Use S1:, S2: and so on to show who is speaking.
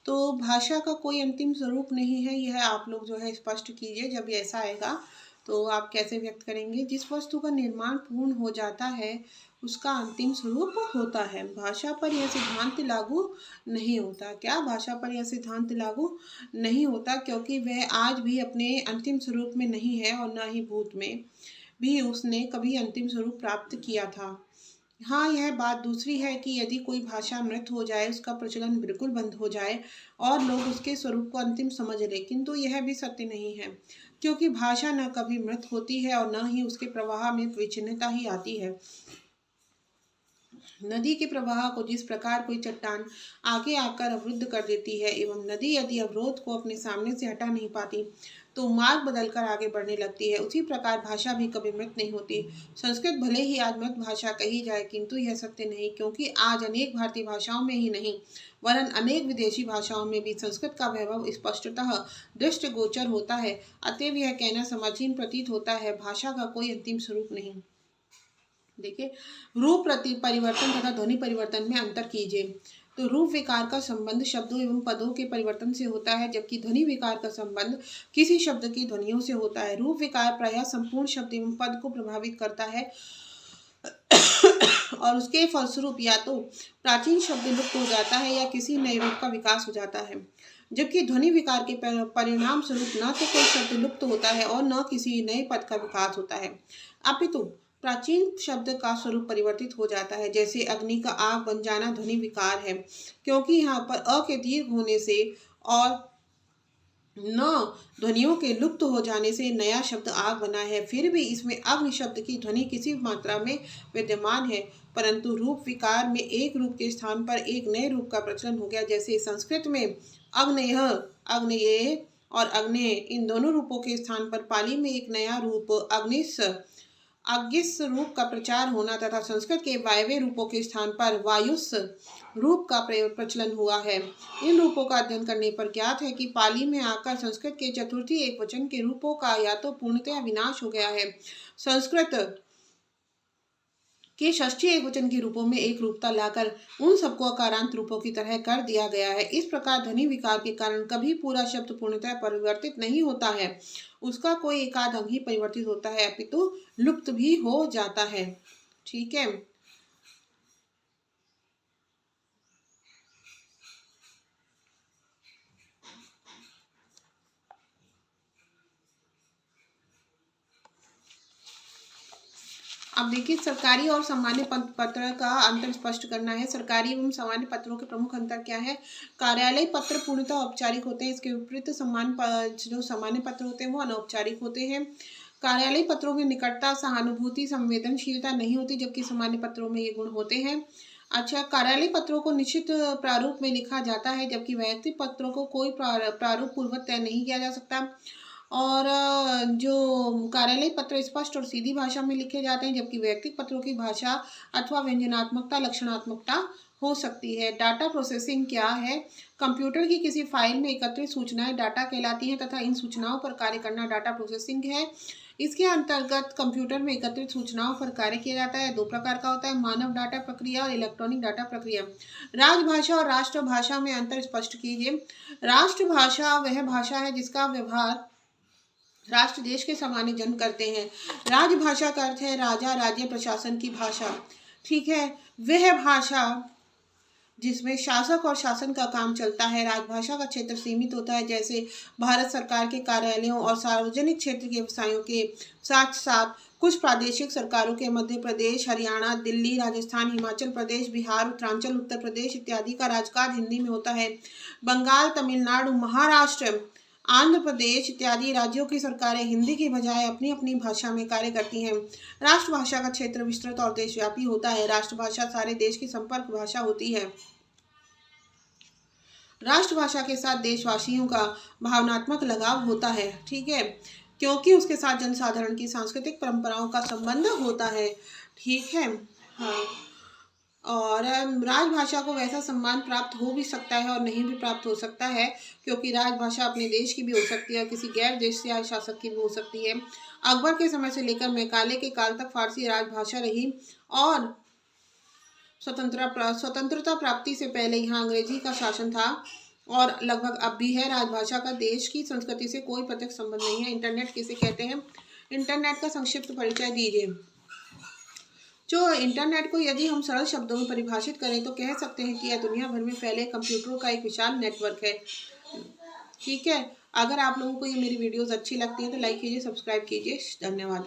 S1: तो भाषा का कोई अंतिम स्वरूप नहीं है, यह आप लोग जो है स्पष्ट कीजिए। जब ये ऐसा आएगा तो आप कैसे व्यक्त करेंगे? जिस वस्तु का निर्माण पूर्ण हो जाता है उसका अंतिम स्वरूप होता है। भाषा पर यह सिद्धांत लागू नहीं होता। क्या भाषा पर यह सिद्धांत लागू नहीं होता? क्योंकि वह आज भी अपने अंतिम स्वरूप में नहीं है और न ही भूत में भी उसने कभी अंतिम स्वरूप प्राप्त किया था। हाँ, यह बात दूसरी है कि यदि कोई भाषा मृत हो जाए, उसका प्रचलन बिल्कुल बंद हो जाए और लोग उसके स्वरूप को अंतिम समझ लें, किंतु यह भी सत्य नहीं है, क्योंकि भाषा न कभी मृत होती है और न ही उसके प्रवाह में विच्छिन्नता ही आती है। नदी के प्रवाह को जिस प्रकार कोई चट्टान आगे आकर अवरुद्ध कर देती है एवं नदी यदि अवरोध को अपने सामने से हटा नहीं पाती तो मार्ग बदलकर आगे बढ़ने लगती है, उसी प्रकार भाषा भी कभी मृत नहीं होती। संस्कृत भले ही आज मृत भाषा कही जाए, किंतु यह सत्य नहीं, क्योंकि आज अनेक भारतीय भाषाओं में ही नहीं वरन अनेक विदेशी भाषाओं में भी संस्कृत का वैभव स्पष्टतः दृष्टिगोचर होता है। अतएव यह कहना समाजीन प्रतीत होता है, भाषा का कोई अंतिम स्वरूप नहीं। देखिए, रूप प्रति परिवर्तन तथा ध्वनि परिवर्तन में अंतर कीजिए। तो रूप विकार का संबंध शब्दों एवं पदों के परिवर्तन से होता है, जबकि ध्वनि विकार का संबंध किसी शब्द की ध्वनियों से होता है। रूप विकार प्रायः संपूर्ण शब्द एवं पद को प्रभावित करता है और उसके फलस्वरूप या तो प्राचीन शब्द लुप्त हो जाता है या किसी नए रूप का विकास हो जाता है, जबकि ध्वनि विकार के परिणाम स्वरूप न तो कोई शब्द लुप्त होता है और न किसी नए पद का विकास होता है, अपितु प्राचीन शब्द का स्वरूप परिवर्तित हो जाता है। जैसे अग्नि का आग बन जाना ध्वनि विकार है, क्योंकि यहाँ पर अ के दीर्घ होने से और न ध्वनियों के लुप्त हो जाने से नया शब्द आग बना है। फिर भी इसमें अग्नि शब्द की ध्वनि किसी मात्रा में विद्यमान है, परंतु रूप विकार में एक रूप के स्थान पर एक नए रूप का प्रचलन हो गया। जैसे संस्कृत में अग्नेय, अग्नेये और अग्नेय इन दोनों रूपों के स्थान पर पाली में एक नया रूप अग्निस, अग्गिस रूप का प्रचार होना तथा संस्कृत के वायव्य रूपों के स्थान पर वायुस रूप का प्रचलन हुआ है। इन रूपों का अध्ययन करने पर ज्ञात है कि पाली में आकर संस्कृत के चतुर्थी एक वचन के रूपों का या तो पूर्णतः विनाश हो गया है, संस्कृत के षष्ठी एक वचन के रूपों में एक रूपता लाकर उन सबको अकारांत रूपों की तरह कर दिया गया है। इस प्रकार ध्वनि विकार के कारण कभी पूरा शब्द पूर्णतः परिवर्तित नहीं होता है, उसका कोई एकाध अंग ही परिवर्तित होता है, अपितु लुप्त भी हो जाता है। ठीक है, अब देखिए, सरकारी और सामान्य पत्र का अंतर स्पष्ट करना है। सरकारी एवं सामान्य पत्रों के प्रमुख अंतर क्या है? कार्यालय पत्र पूर्णतः औपचारिक होते हैं, इसके विपरीत जो सामान्य पत्र होते हैं वो अनौपचारिक होते हैं। कार्यालय पत्रों में निकटता, सहानुभूति, संवेदनशीलता नहीं होती, जबकि सामान्य पत्रों में ये गुण होते हैं। अच्छा, कार्यालय पत्रों को निश्चित प्रारूप में लिखा जाता है, जबकि वैयक्तिक पत्रों को कोई प्रारूप पूर्वक तय नहीं किया जा सकता। और जो कार्यालय पत्र स्पष्ट और सीधी भाषा में लिखे जाते हैं, जबकि वैयक्तिक पत्रों की भाषा अथवा व्यंजनात्मकता, लक्षणात्मकता हो सकती है। डाटा प्रोसेसिंग क्या है? कंप्यूटर की किसी फाइल में एकत्रित सूचनाएं डाटा कहलाती हैं तथा इन सूचनाओं पर कार्य करना डाटा प्रोसेसिंग है। इसके अंतर्गत कंप्यूटर में एकत्रित सूचनाओं पर कार्य किया जाता है। दो प्रकार का होता है, मानव डाटा प्रक्रिया और इलेक्ट्रॉनिक डाटा प्रक्रिया। राजभाषा और राष्ट्रभाषा में अंतर स्पष्ट कीजिए। राष्ट्रभाषा वह भाषा है जिसका व्यवहार राष्ट्र देश के सामान्य जन करते हैं। राजभाषा का अर्थ है राजा, राज्य, प्रशासन की भाषा। ठीक है, वह भाषा जिसमें शासक और शासन का काम चलता है। राजभाषा का क्षेत्र सीमित होता है, जैसे भारत सरकार के कार्यालयों और सार्वजनिक क्षेत्र के व्यवसायों के साथ साथ कुछ प्रादेशिक सरकारों के मध्य प्रदेश, हरियाणा, दिल्ली, राजस्थान, हिमाचल प्रदेश, बिहार, उत्तरांचल, उत्तर प्रदेश इत्यादि का राजकाज हिंदी में होता है। बंगाल, तमिलनाडु, महाराष्ट्र, आंध्र प्रदेश इत्यादि राज्यों की सरकारें हिंदी की बजाय अपनी अपनी भाषा में कार्य करती हैं। राष्ट्रभाषा का क्षेत्र विस्तृत और देशव्यापी होता है। राष्ट्रभाषा सारे देश की संपर्क भाषा होती है। राष्ट्रभाषा के साथ देशवासियों का भावनात्मक लगाव होता है, ठीक है, क्योंकि उसके साथ जनसाधारण की सांस्कृतिक परंपराओं का संबंध होता है। ठीक है, हाँ, और राजभाषा को वैसा सम्मान प्राप्त हो भी सकता है और नहीं भी प्राप्त हो सकता है, क्योंकि राजभाषा अपने देश की भी हो सकती है, किसी गैर देश से आए शासक की भी हो सकती है। अकबर के समय से लेकर मैकाले के काल तक फारसी राजभाषा रही और स्वतंत्रता प्राप्ति से पहले यहाँ अंग्रेजी का शासन था। और लगभग अब भी है। राजभाषा का देश की संस्कृति से कोई प्रत्यक्ष संबंध नहीं है। इंटरनेट किसे कहते हैं? इंटरनेट का संक्षिप्त परिचय दीजिए। जो इंटरनेट को यदि हम सरल शब्दों में परिभाषित करें तो कह सकते हैं कि यह दुनिया भर में फैले कंप्यूटरों का एक विशाल नेटवर्क है। ठीक है, अगर आप लोगों को ये मेरी वीडियोस अच्छी लगती है तो लाइक कीजिए, सब्सक्राइब कीजिए। धन्यवाद।